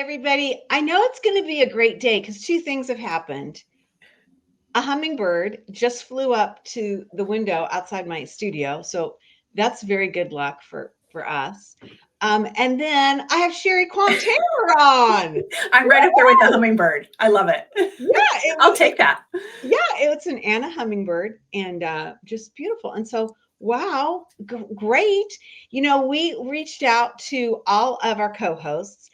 everybody. I know it's going to be a great day because two things have happened. A hummingbird just flew up to the window outside my studio. So that's very good luck for us. And then I have Sherry Quam Taylor on. I'm right up there with the hummingbird. I love it. Yeah, I'll take that. Yeah, it's an Anna hummingbird and just beautiful. And so, wow, great. We reached out to all of our co-hosts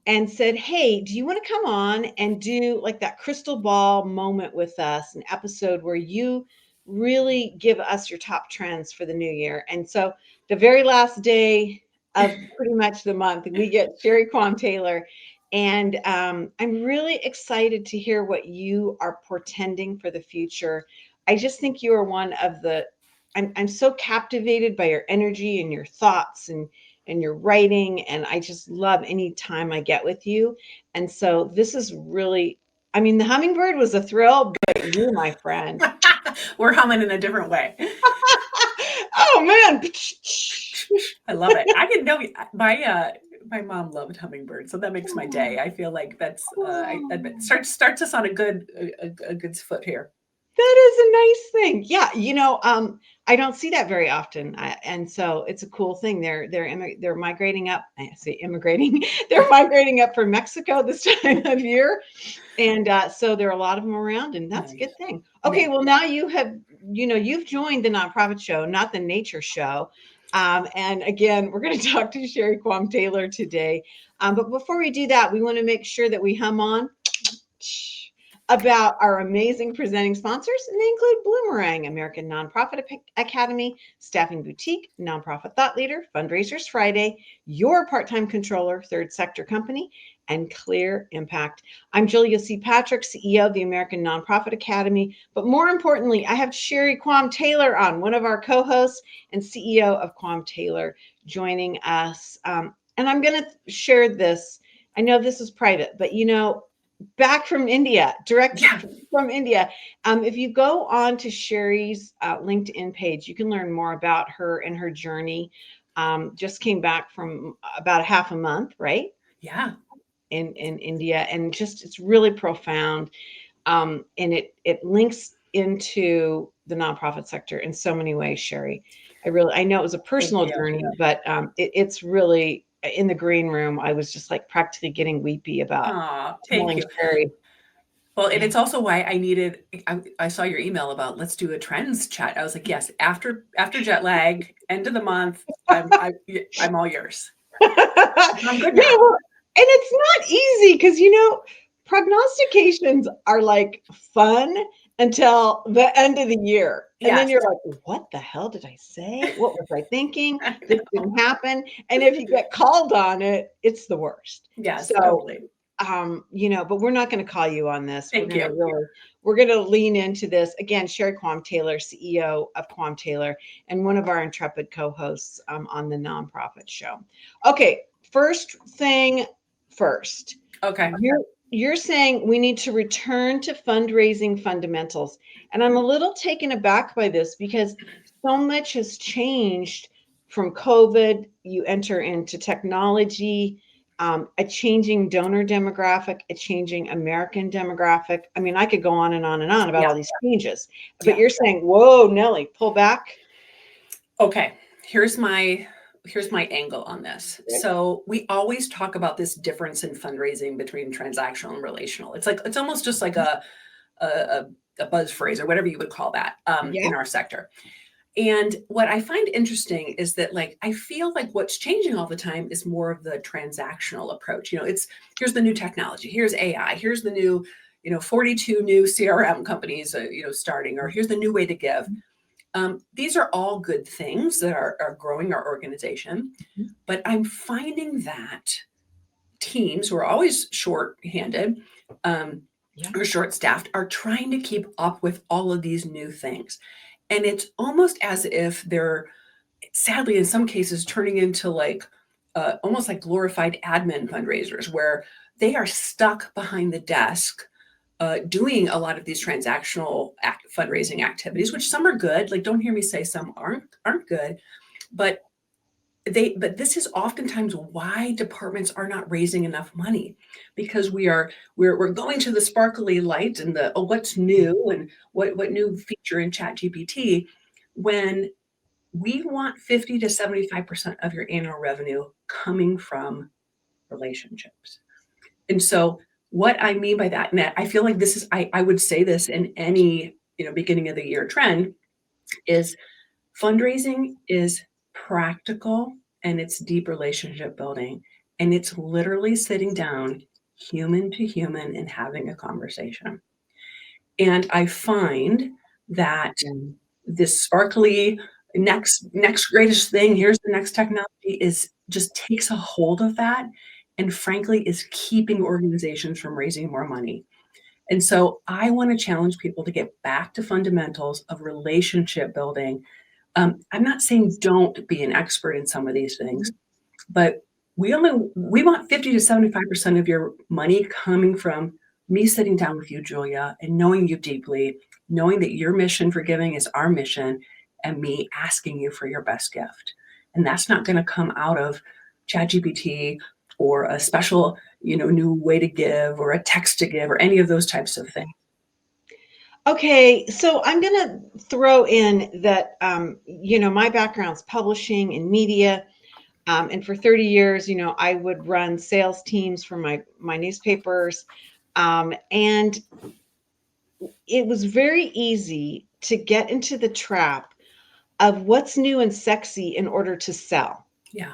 and said, hey, do you want to come on and do like that crystal ball moment with us, an episode where you really give us your top trends for the new year? And so the very last day of pretty much the month, we get Sherry Quam Taylor. And I'm really excited to hear what you are portending for the future. I just think you are one of I'm so captivated by your energy and your thoughts and your writing. And I just love any time I get with you. And so this is really, the hummingbird was a thrill, but you, my friend. We're humming in a different way. Oh man. I love it. I didn't know my mom loved hummingbirds, so that makes my day. I feel like that's that starts us on a good foot here. That is a nice thing. Yeah, I don't see that very often, and so it's a cool thing. They're migrating up. I say immigrating. They're migrating up from Mexico this time of year, and so there are a lot of them around, and that's a good thing. Okay, well now you've joined the nonprofit show, not the nature show. And again, we're going to talk to Sherry Quam Taylor today. But before we do that, we want to make sure that we hum on about our amazing presenting sponsors, and they include Bloomerang, American Nonprofit Academy, Staffing Boutique, Nonprofit Thought Leader, Fundraisers Friday, Your Part-Time Controller, Third Sector Company, and Clear Impact. I'm Julia C. Patrick, CEO of the American Nonprofit Academy, but more importantly, I have Sherry Quam Taylor on, one of our co-hosts and CEO of Quam Taylor, joining us. And I'm going to share this. I know this is private, but back from India, from India. If you go on to Sherry's LinkedIn page, you can learn more about her and her journey. Just came back from about a half a month, right? Yeah. In India, and just it's really profound. And it links into the nonprofit sector in so many ways, Sherry. I know it was a personal journey, but it's really, in the green room, I was just like practically getting weepy about thank you. Sherry. Well, and it's also why I saw your email about let's do a trends chat. I was like, yes, after jet lag, end of the month, I'm all yours. I'm good now. Yeah, well, and it's not easy because prognostications are like fun until the end of the year. And then you're like, what the hell did I say? What was I thinking? This didn't happen. And if you get called on it, it's the worst. Yes, so totally. But we're not going to call you on this. Thank you. We're going to lean into this. Again, Sherry Quam Taylor, CEO of Quam Taylor, and one of our intrepid co-hosts on the nonprofit show. Okay, first thing first. Okay. You're saying we need to return to fundraising fundamentals. And I'm a little taken aback by this because so much has changed from COVID. You enter into technology, a changing donor demographic, a changing American demographic. I mean, I could go on and on and on about all these changes, but you're saying, whoa, Nellie, pull back. Okay, here's my angle on this. So we always talk about this difference in fundraising between transactional and relational. It's almost just like a buzz phrase or whatever you would call that in our sector. And what I find interesting is that I feel like what's changing all the time is more of the transactional approach. Here's the new technology, here's AI, here's the new 42 new CRM companies starting, or here's the new way to give. These are all good things that are growing our organization, but I'm finding that teams who are always short-handed or short-staffed are trying to keep up with all of these new things. And it's almost as if they're, sadly, in some cases, turning into almost like glorified admin fundraisers, where they are stuck behind the desk doing a lot of these transactional fundraising activities, which some are good. Don't hear me say some aren't good, but but this is oftentimes why departments are not raising enough money, because we're going to the sparkly light and the, oh, what's new and what new feature in Chat GPT, when we want 50 to 75% of your annual revenue coming from relationships. And so what I mean by that, and I feel like this is, I would say this in any, beginning of the year trend, is fundraising is practical and it's deep relationship building. And it's literally sitting down human to human and having a conversation. And I find that this sparkly next greatest thing, here's the next technology, is just takes a hold of that, and frankly is keeping organizations from raising more money. And so I want to challenge people to get back to fundamentals of relationship building. I'm not saying don't be an expert in some of these things, but we want 50 to 75% of your money coming from me sitting down with you, Julia, and knowing you deeply, knowing that your mission for giving is our mission, and me asking you for your best gift. And that's not going to come out of ChatGPT or a special, new way to give or a text to give or any of those types of things. Okay, so I'm going to throw in that, my background's publishing and media. And for 30 years, I would run sales teams for my newspapers. And it was very easy to get into the trap of what's new and sexy in order to sell. Yeah.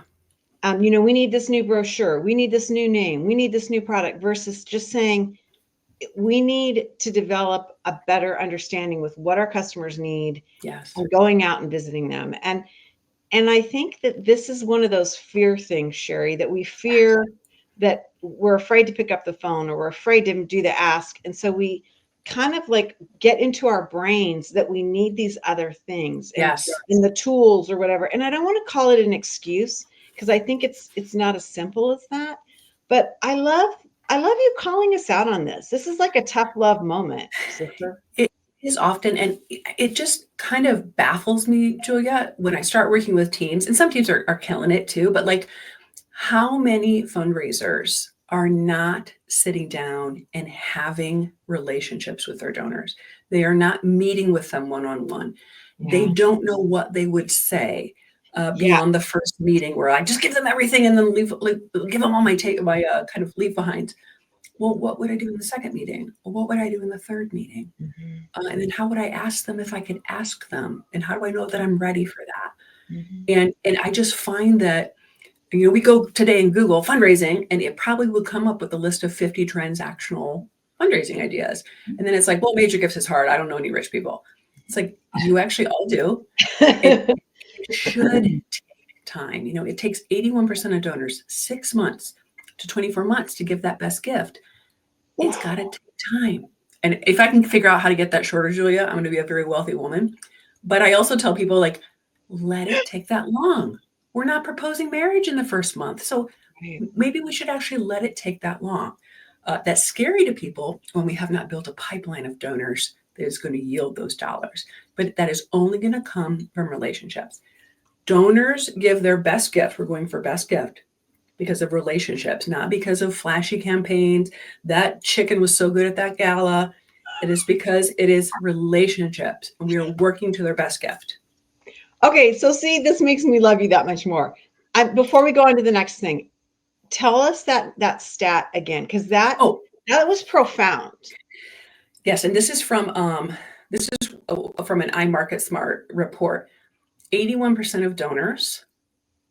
We need this new brochure. We need this new name. We need this new product, versus just saying, we need to develop a better understanding with what our customers need. Yes. And going out and visiting them. And I think that this is one of those fear things, Sherry, that we fear that we're afraid to pick up the phone, or we're afraid to do the ask. And so we kind of like get into our brains that we need these other things and, Yes. and the tools or whatever. And I don't want to call it an excuse, because I think it's not as simple as that. But I love you calling us out on this. This is like a tough love moment, sister. It is often, and it just kind of baffles me, Julia, when I start working with teams, and some teams are killing it too, but like, how many fundraisers are not sitting down and having relationships with their donors? They are not meeting with them one-on-one. Yeah. They don't know what they would say beyond the first meeting, where I just give them everything and then give them all my kind of leave behind. Well, what would I do in the second meeting? Well, what would I do in the third meeting? Mm-hmm. And then how would I ask them if I could ask them? And how do I know that I'm ready for that? Mm-hmm. And I just find that, we go today and Google fundraising, and it probably will come up with a list of 50 transactional fundraising ideas. And then it's like, well, major gifts is hard. I don't know any rich people. It's like, you actually all do. It should take time. It takes 81% of donors 6 months to 24 months to give that best gift. It's got to take time. And if I can figure out how to get that shorter, Julia, I'm going to be a very wealthy woman. But I also tell people, like, let it take that long. We're not proposing marriage in the first month. So maybe we should actually let it take that long. That's scary to people when we have not built a pipeline of donors that is going to yield those dollars. But that is only going to come from relationships. Donors give their best gift. We're going for best gift because of relationships, not because of flashy campaigns. That chicken was so good at that gala. It is because it is relationships, and we are working to their best gift. Okay, so see, this makes me love you that much more. Before we go on to the next thing, tell us that stat again, because that was profound. Yes, and this is from an iMarketSmart report. 81% of donors,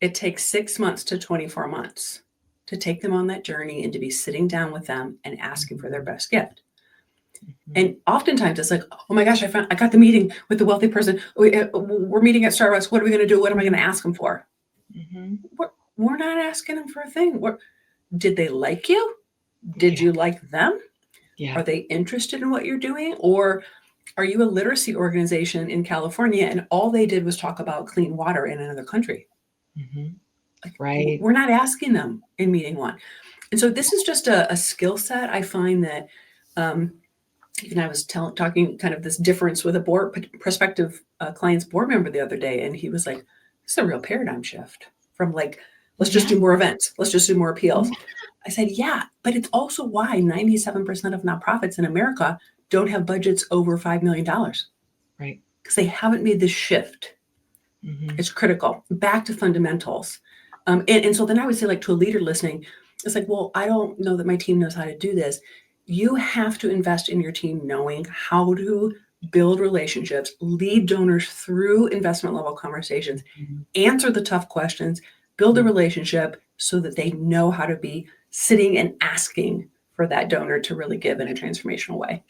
it takes 6 months to 24 months to take them on that journey and to be sitting down with them and asking for their best gift. And oftentimes it's like, oh my gosh, I got the meeting with the wealthy person. We're meeting at Starbucks. What are we going to do? What am I going to ask them for? We're not asking them for a thing. Did they like you? Did you like them? Yeah. Are they interested in what you're doing? Or are you a literacy organization in California and all they did was talk about clean water in another country? Right. We're not asking them in meeting one. And so this is just a skill set. I find that even I was talking kind of this difference with a prospective client's board member the other day, and he was like, "This is a real paradigm shift. from like, let's just do more events. Let's just do more appeals. I said, yeah, but it's also why 97% of nonprofits in America don't have budgets over $5 million. Right. Because they haven't made this shift. It's critical. Back to fundamentals. And so then I would say, like, to a leader listening, it's like, well, I don't know that my team knows how to do this. You have to invest in your team knowing how to build relationships, lead donors through investment level conversations, answer the tough questions, build a relationship so that they know how to be sitting and asking for that donor to really give in a transformational way.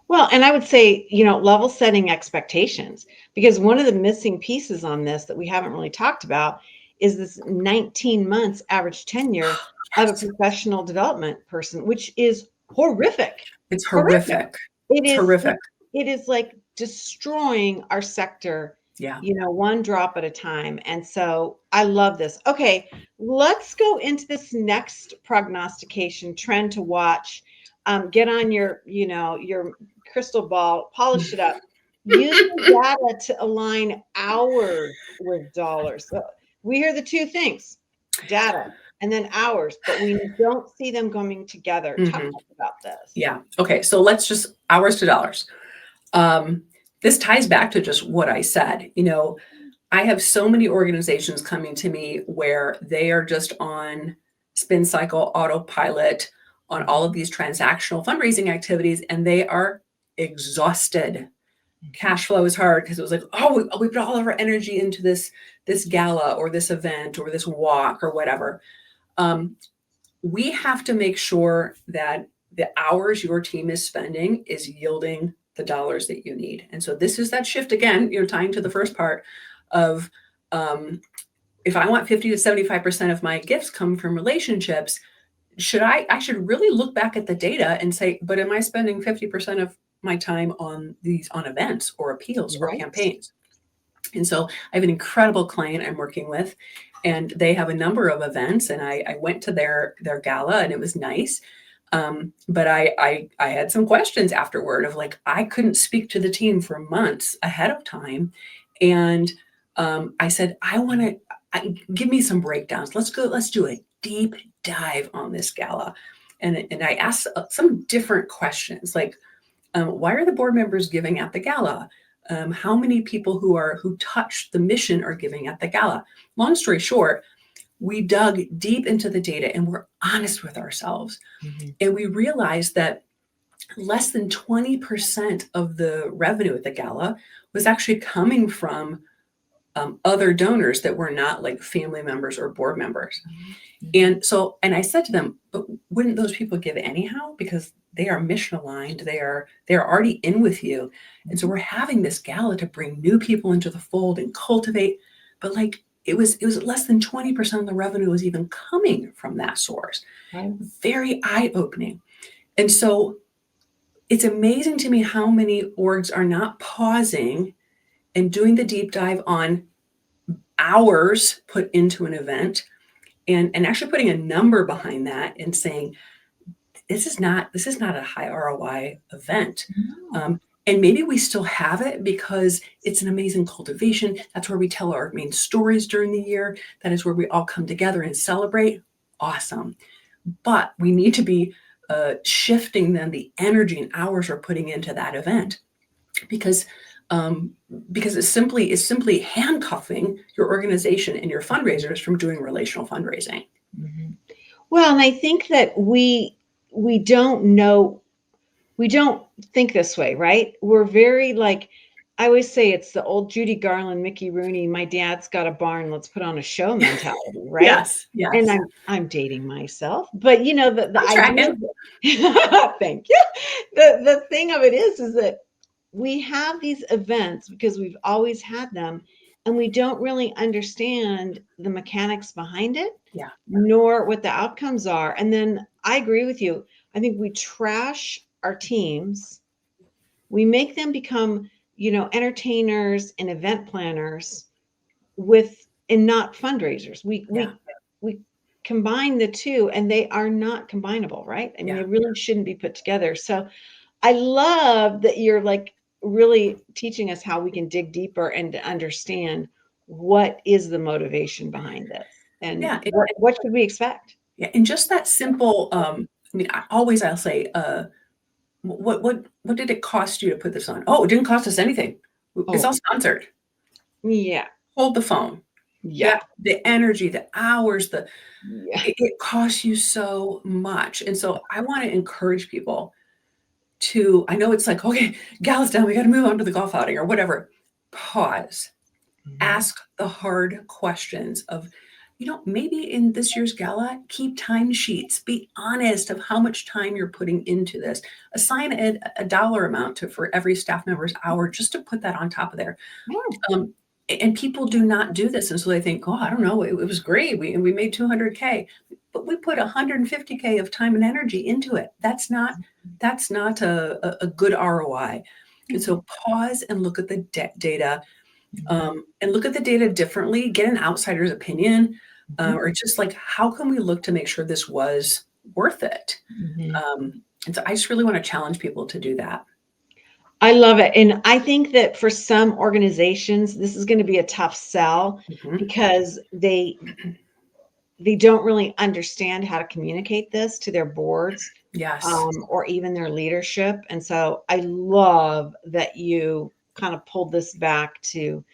Well, and I would say, level setting expectations, because one of the missing pieces on this that we haven't really talked about is this 19 months average tenure of a professional development person, which is horrific. It's horrific. It's horrific. It is like destroying our sector, Yeah. one drop at a time. And so I love this. Okay, let's go into this next prognostication trend to watch. Get on your crystal ball, polish it up. Use the data to align hours with dollars. So we hear the two things, data and then hours, but we don't see them coming together. Talk about this. Yeah. Okay. So let's just hours to dollars. This ties back to just what I said. I have so many organizations coming to me where they are just on spin cycle, autopilot on all of these transactional fundraising activities, and they are exhausted. Cash flow is hard because it was like, oh, we put all of our energy into this gala or this event or this walk or whatever. We have to make sure that the hours your team is spending is yielding the dollars that you need. And so this is that shift again, tying to the first part of if I want 50 to 75% of my gifts come from relationships, I should really look back at the data and say, but am I spending 50% of my time on events or appeals or campaigns? And so I have an incredible client I'm working with, and they have a number of events, and I went to their gala and it was nice. But I had some questions afterward of like, I couldn't speak to the team for months ahead of time. And I said, give me some breakdowns. Let's do a deep dive on this gala. And I asked some different questions, like, why are the board members giving at the gala? How many people who touch the mission are giving at the gala? Long story short, we dug deep into the data and we're honest with ourselves. And we realized that less than 20% of the revenue at the gala was actually coming from other donors that were not like family members or board members. And I said to them, but wouldn't those people give anyhow? Because they are mission aligned. They're already in with you. And so we're having this gala to bring new people into the fold and cultivate. But like it was less than 20% of the revenue was even coming from that source. Right. Very eye-opening. And so it's amazing to me how many orgs are not pausing and doing the deep dive on hours put into an event and actually putting a number behind that and saying, this is not a high ROI event. And maybe we still have it because it's an amazing cultivation. That's where we tell our main stories during the year. That is where we all come together and celebrate. Awesome. But we need to be shifting then the energy and hours we're putting into that event because it's simply handcuffing your organization and your fundraisers from doing relational fundraising. Well, and I think that we don't think this way, right? We're very like, I always say it's the old Judy Garland, Mickey Rooney, my dad's got a barn, let's put on a show mentality, right? Yes. And I'm dating myself, but the idea thank you. The thing of it is that we have these events because we've always had them and we don't really understand the mechanics behind it, nor what the outcomes are. And then I agree with you. I think we trash our teams. We make them become, entertainers and event planners and not fundraisers. We combine the two and they are not combinable, right? I mean, they really shouldn't be put together. So I love that you're like really teaching us how we can dig deeper and to understand what is the motivation behind this, and Yeah. what should we expect? Yeah. And just that simple, I mean, I'll say, what did it cost you to put this on? Oh, it didn't cost us anything. It's Oh, all sponsored. yeah, Hold the phone. yeah, Yeah. The energy, the hours, yeah. it costs you so much. And so I want to encourage people to, I know it's like, okay, gala's down, we got to move on to the golf outing or whatever. Pause, Mhm. ask the hard questions of, maybe in this year's gala, keep timesheets, be honest of how much time you're putting into this, assign a dollar amount for every staff member's hour, just to put that on top of there. Yeah. Um, and people do not do this. And so they think, oh, I don't know, it was great. We made 200K, but we put 150K of time and energy into it. That's not a good ROI. And so pause and look at the data, and look at the data differently, get an outsider's opinion, Mhm. or just like, how can we look to make sure this was worth it? Mhm. And so I just really want to challenge people to do that. I love it. And I think that for some organizations, this is going to be a tough sell Mhm. because they don't really understand how to communicate this to their boards, Yes. or even their leadership. And so I love that you kind of pulled this back to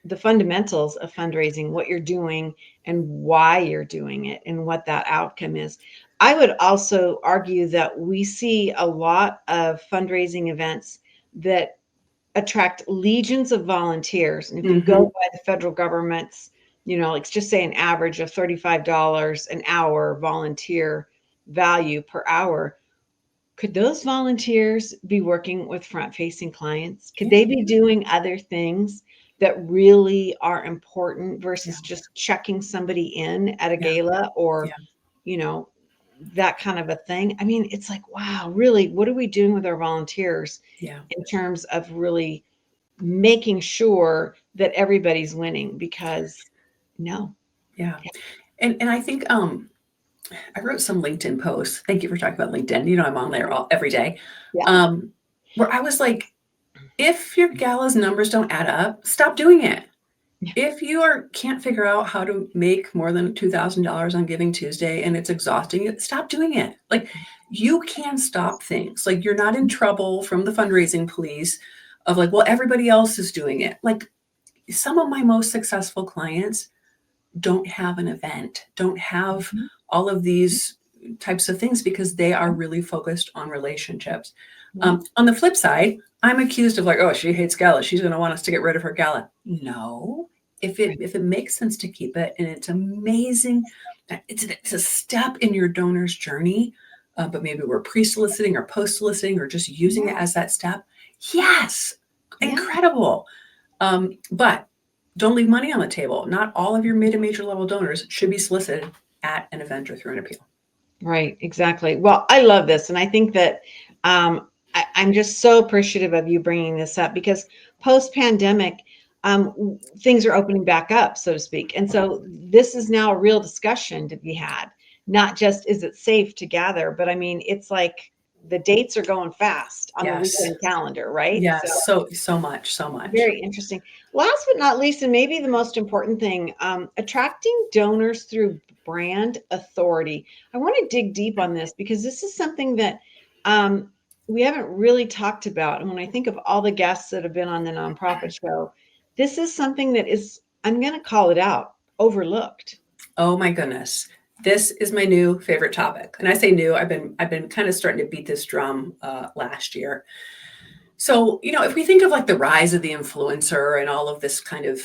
the fundamentals of fundraising, what you're doing and why you're doing it and what that outcome is. I would also argue that we see a lot of fundraising events that attract legions of volunteers. And if you go Mhm. by the federal government's, let's just say an average of $35 an hour volunteer value per hour, could those volunteers be working with front facing clients? Could Yeah. they be doing other things that really are important Yeah. versus just checking somebody in at a Yeah. gala or, Yeah. you know, that kind of a thing? I mean, it's like, wow, really, what are we doing with our volunteers Yeah. in terms of really making sure that everybody's winning? Because no. Yeah. And I think I wrote some LinkedIn posts. Thank you for talking about LinkedIn. I'm on there every day. Yeah. Um, where I was like, if your gala's numbers don't add up, stop doing it. Yeah. If you can't figure out how to make more than $2,000 on Giving Tuesday and it's exhausting you, stop doing it. Like, you can stop things. Like, you're not in trouble from the fundraising police of like, well, everybody else is doing it. Like, some of my most successful clients don't have an event, don't have Mhm. all of these types of things because they are really focused on relationships. Yeah. On the flip side, I'm accused of like, oh, she hates gala. She's going to want us to get rid of her gala. No, if Right. it makes sense to keep it, and it's amazing, it's a step in your donor's journey, but maybe we're pre-soliciting or post-soliciting or just using it Yeah. as that step. Yes, Yeah. incredible. But don't leave money on the table. Not all of your mid and major level donors should be solicited at an event or through an appeal. Right, exactly. Well, I love this. And I think that I'm just so appreciative of you bringing this up because post pandemic, things are opening back up, so to speak. And so this is now a real discussion to be had, not just is it safe to gather, but I mean, it's like the dates are going fast on the Yes. weekend calendar, right? So Yes. So much, so much. very interesting. Last but not least, and maybe the most important thing, attracting donors through brand authority. I want to dig deep on this because this is something that we haven't really talked about. And when I think of all the guests that have been on the nonprofit show, this is something that is, I'm going to call it out, overlooked. Oh my goodness. This is my new favorite topic. And I say new, I've been kind of starting to beat this drum last year. So, if we think of like the rise of the influencer and all of this kind of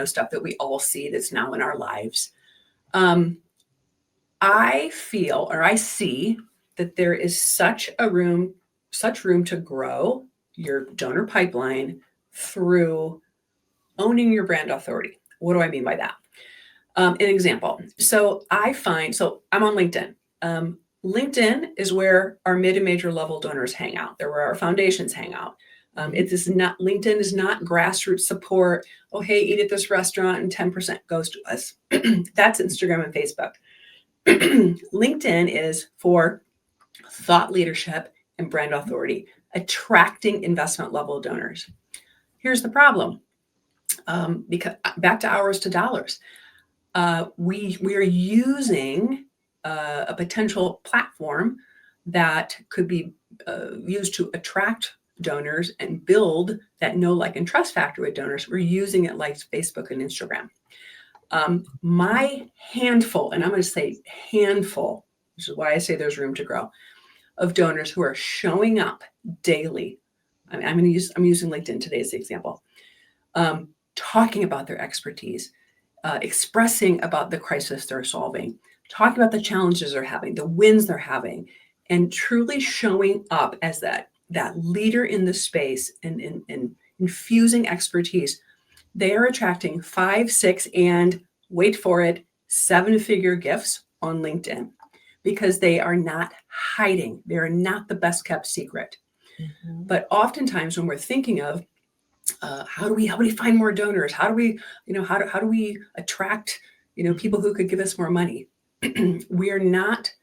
stuff that we all see that's now in our lives, I feel or I see that there is such room to grow your donor pipeline through owning your brand authority. What do I mean by that? An example. So I'm on LinkedIn. LinkedIn is where our mid and major level donors hang out. They're where our foundations hang out. It is not LinkedIn is not grassroots support. Oh, hey, eat at this restaurant and 10% goes to us. That's Instagram and Facebook. LinkedIn is for thought leadership and brand authority, attracting investment level donors. Here's the problem. Because back to hours to dollars, we are using a potential platform that could be used to attract donors and build that know, like, and trust factor with donors. We're using it like Facebook and Instagram. My handful, and I'm going to say handful, which is why I say there's room to grow, of donors who are showing up daily. I'm using LinkedIn today as the example, talking about their expertise, expressing about the crisis they're solving, talking about the challenges they're having, the wins they're having, and truly showing up as that leader in the space and infusing expertise. They are attracting 5, 6, and wait for it, 7-figure gifts on LinkedIn because they are not hiding. They are not the best kept secret. Mm-hmm. But oftentimes when we're thinking of how do we find more donors? How do we, how do we attract, people who could give us more money? We are not,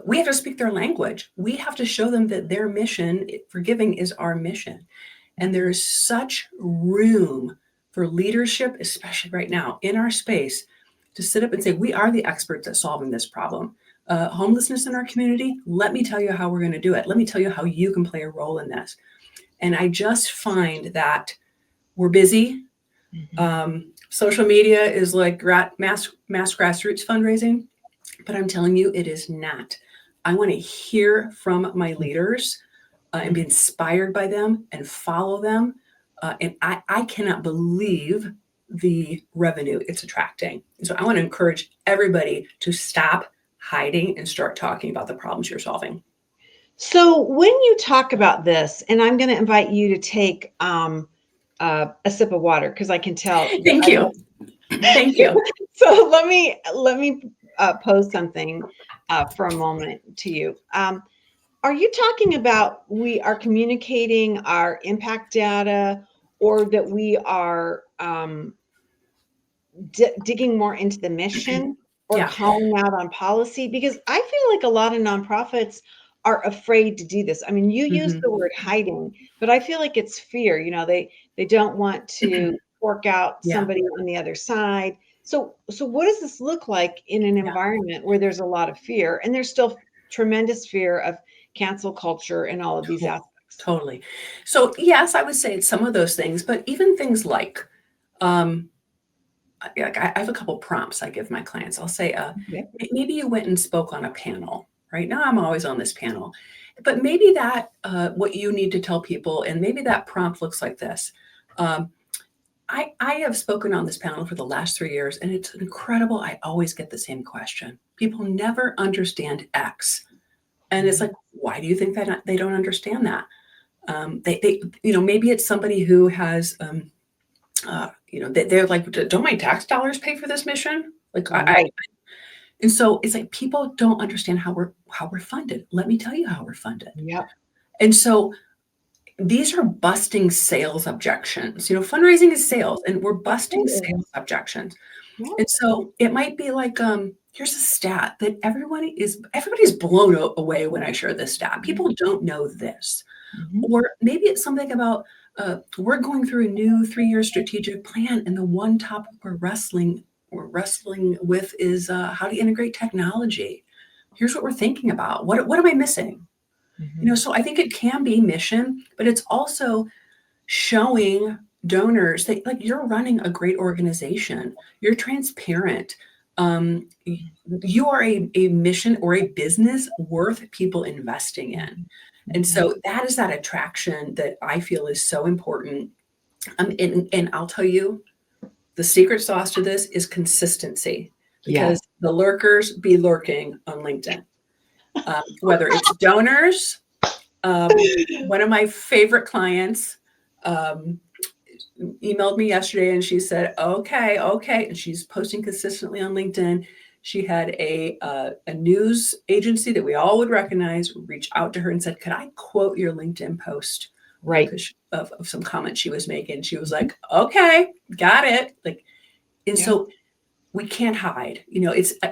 we have to speak their language. We have to show them that their mission for giving is our mission. And there is such room for leadership, especially right now in our space, to sit up and say, we are the experts at solving this problem. Homelessness in our community, let me tell you how we're going to do it. Let me tell you how you can play a role in this. And I just find that we're busy. Mm-hmm. Social media is like mass grassroots fundraising, but I'm telling you, it is not. I want to hear from my leaders and be inspired by them and follow them. And I cannot believe the revenue it's attracting. So I want to encourage everybody to stop hiding and start talking about the problems you're solving. So when you talk about this, and I'm going to invite you to take a sip of water because I can tell. Thank you. Thank you. So let me pose something for a moment to you. Are you talking about we are communicating our impact data, or that we are digging more into the mission, or calling out on policy? Because I feel like a lot of nonprofits are afraid to do this. I mean, you use the word hiding, but I feel like it's fear. They don't want to fork out somebody on the other side. So what does this look like in an environment where there's a lot of fear, and there's still tremendous fear of cancel culture and all of these aspects? Totally. So yes, I would say it's some of those things, but even things like, I have a couple prompts I give my clients. I'll say, maybe you went and spoke on a panel. Right now, I'm always on this panel, but maybe that what you need to tell people, and maybe that prompt looks like this. I have spoken on this panel for the last 3 years, and it's incredible. I always get the same question. People never understand X, and it's like, why do you think that they don't understand that? They maybe it's somebody who has. They're like, don't my tax dollars pay for this mission? Like, right. And so it's like, people don't understand how we're funded. Let me tell you how we're funded. Yep. And so these are busting sales objections. Fundraising is sales, and we're busting sales objections. Yep. And so it might be like, here's a stat that everybody's blown away when I share this stat. People don't know this. Mm-hmm. Or maybe it's something about, we're going through a new 3-year strategic plan, and the one topic we're wrestling with is how to integrate technology. Here's what we're thinking about. What am I missing? Mm-hmm. So I think it can be mission, but it's also showing donors that, like, you're running a great organization. You're transparent. You are a mission or a business worth people investing in. And so that is that attraction that I feel is so important. And I'll tell you, the secret sauce to this is consistency, because the lurkers be lurking on LinkedIn. Whether it's donors, one of my favorite clients emailed me yesterday, and she said, okay. And she's posting consistently on LinkedIn. She had a news agency that we all would recognize reach out to her and said, could I quote your LinkedIn post? Right. Of some comments she was making. She was like, okay, got it. So we can't hide. And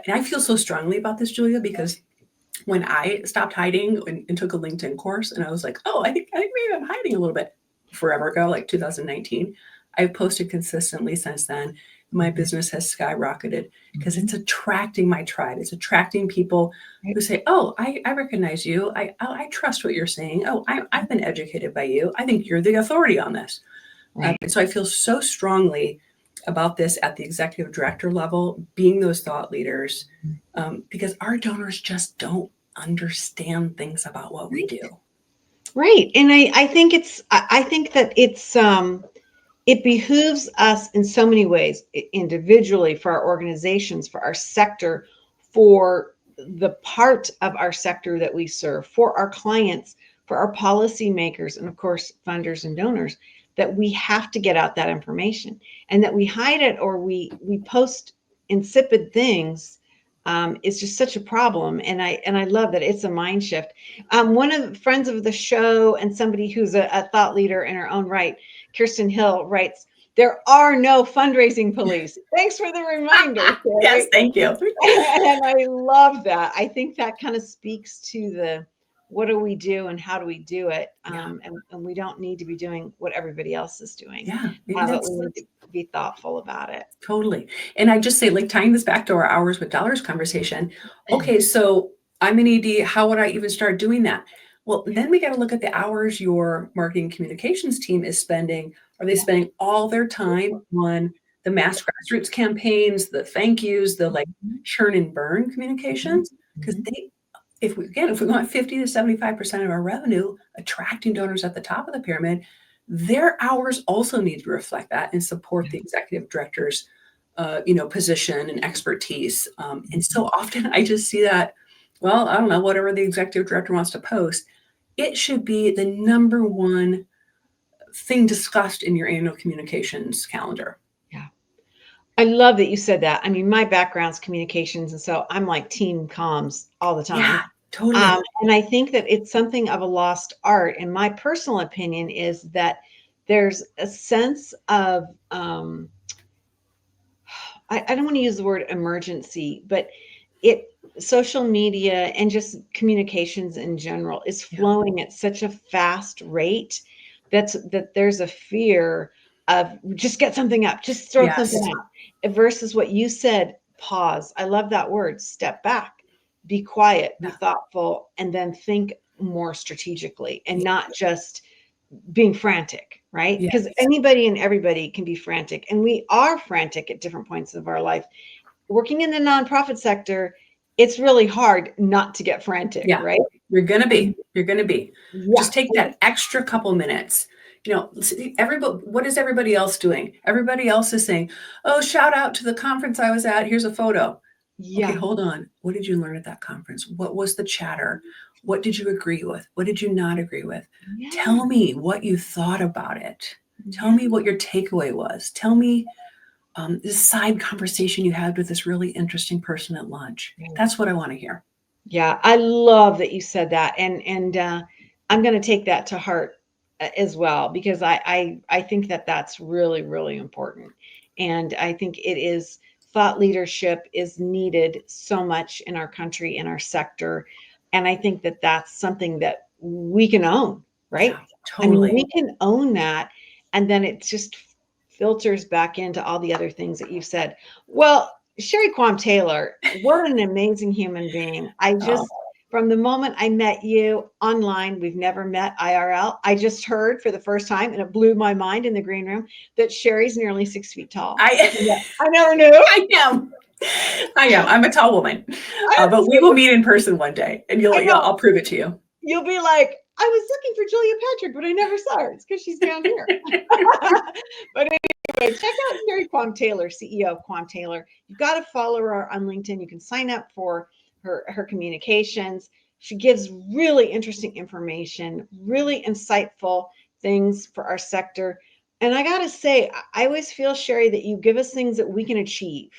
I feel so strongly about this, Julia, because when I stopped hiding and took a LinkedIn course, and I was like, oh, I think maybe I'm hiding a little bit, forever ago, like 2019. I've posted consistently since then. My business has skyrocketed because it's attracting my tribe. It's attracting people who say, oh, I recognize you. I trust what you're saying. Oh, I've been educated by you. I think you're the authority on this. Right. And so I feel so strongly about this at the executive director level, being those thought leaders, because our donors just don't understand things about what we do. Right. And I think I think that it behooves us in so many ways, individually, for our organizations, for our sector, for the part of our sector that we serve, for our clients, for our policymakers, and of course, funders and donors, that we have to get out that information, and that we hide it or we post insipid things is just such a problem. And I love that it's a mind shift. One of the friends of the show and somebody who's a thought leader in her own right, Kirsten Hill, writes, there are no fundraising police. Thanks for the reminder, Sherry. Yes, thank you. And I love that. I think that kind of speaks to the what do we do and how do we do it? And we don't need to be doing what everybody else is doing. Yeah, But we need to be thoughtful about it. Totally. And I just say, like, tying this back to our hours with dollars conversation. Okay, so I'm an ED. How would I even start doing that? Well, then we got to look at the hours your marketing communications team is spending. Are they spending all their time on the mass grassroots campaigns, the thank yous, the like churn and burn communications? Because if we want 50 to 75% of our revenue attracting donors at the top of the pyramid, their hours also need to reflect that and support the executive director's position and expertise. And so often I just see that, well, I don't know, whatever the executive director wants to post, it should be the number one thing discussed in your annual communications calendar. Yeah. I love that you said that. I mean, my background's communications, and so I'm like team comms all the time. Yeah, totally. And I think that it's something of a lost art. And my personal opinion is that there's a sense of, I don't want to use the word emergency, but social media and just communications in general is flowing at such a fast rate that there's a fear of just get something up, just throw something out, versus what you said, pause. I love that word, step back, be quiet, be thoughtful, and then think more strategically and not just being frantic, right? Because anybody and everybody can be frantic, and we are frantic at different points of our life. Working in the nonprofit sector, it's really hard not to get frantic, right? You're going to be. Yeah. Just take that extra couple minutes. What is everybody else doing? Everybody else is saying, oh, shout out to the conference I was at. Here's a photo. Yeah. Okay, hold on. What did you learn at that conference? What was the chatter? What did you agree with? What did you not agree with? Yeah. Tell me what you thought about it. Tell me what your takeaway was. Tell me this side conversation you had with this really interesting person at lunch. That's what I want to hear. Yeah, I love that you said that. And I'm going to take that to heart as well, because I think that that's really, really important. And I think it is, thought leadership is needed so much in our country, in our sector. And I think that that's something that we can own, right? Yeah, totally. I mean, we can own that. And then it just filters back into all the other things that you've said. Well, Sherry Quam Taylor, what an amazing human being. I just, from the moment I met you online, we've never met IRL. I just heard for the first time, and it blew my mind in the green room, that Sherry's nearly 6 feet tall. I never knew. I am. I'm a tall woman, but we will meet in person one day, and I'll prove it to you. You'll be like, I was looking for Julia Patrick, but I never saw her. It's because she's down here. But anyway, check out Sherry Quam Taylor, CEO of Quam Taylor. You've got to follow her on LinkedIn. You can sign up for her communications. She gives really interesting information, really insightful things for our sector. And I got to say, I always feel, Sherry, that you give us things that we can achieve.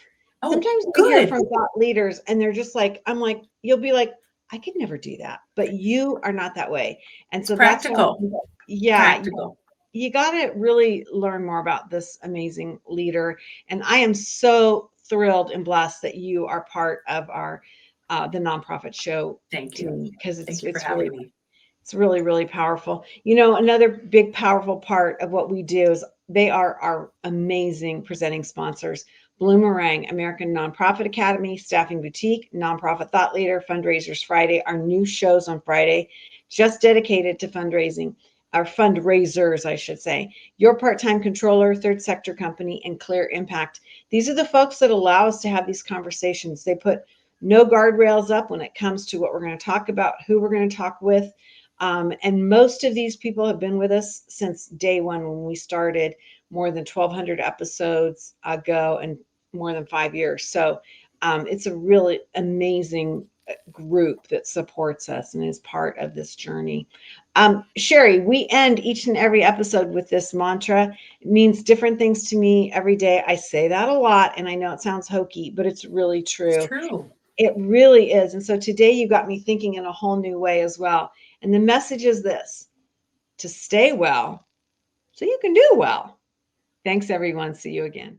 Sometimes we hear from thought leaders and they're just like, you'll be like, I could never do that, but you are not that way. And so practical. Practical. You got to really learn more about this amazing leader. And I am so thrilled and blessed that you are part of our the nonprofit show. Thank you. Because it's really, really powerful. Another big powerful part of what we do is They are our amazing presenting sponsors. Bloomerang, American Nonprofit Academy, Staffing Boutique, Nonprofit Thought Leader, Fundraisers Friday, our new shows on Friday, just dedicated to fundraising, our fundraisers, I should say. Your Part-Time Controller, Third Sector Company, and Clear Impact. These are the folks that allow us to have these conversations. They put no guardrails up when it comes to what we're going to talk about, who we're going to talk with. And most of these people have been with us since day one when we started more than 1,200 episodes ago and more than 5 years. So it's a really amazing group that supports us and is part of this journey. Sherry, we end each and every episode with this mantra. It means different things to me every day. I say that a lot, and I know it sounds hokey, but it's really true. It's true. It really is. And so today you got me thinking in a whole new way as well. And the message is this: to stay well so you can do well. Thanks, everyone. See you again.